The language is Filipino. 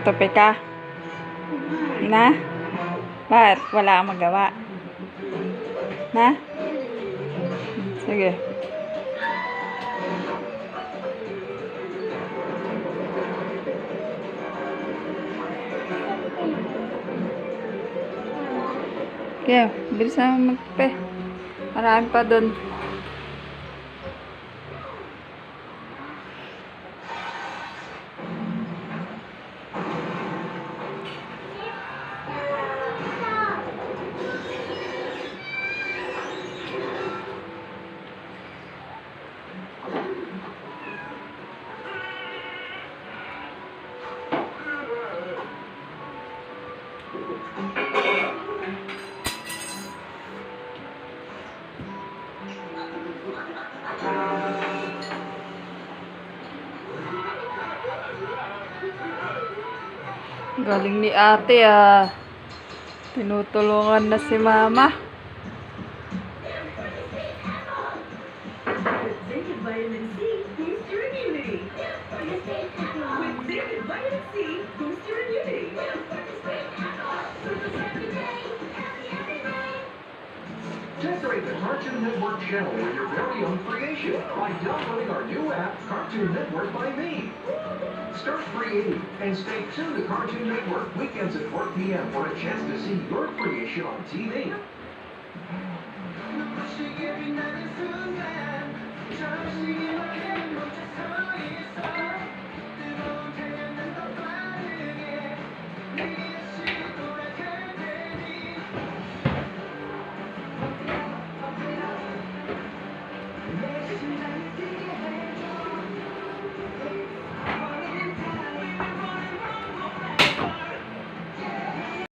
Tutupi ka? Na? Bakit? Wala kang magawa? Na? Sige. Kaya, bilis na magtupi. Marami pa dun. Galing ni ate ah. Tinutulungan na si mama. Vitamin C boosts your immunity. With vitamin C boosts your immunity. Decorate the Cartoon Network channel with your very own creation by downloading our new app, Cartoon Network by Me. Start creating and stay tuned to Cartoon Network weekends at 4 p.m. for a chance to see your creation on TV.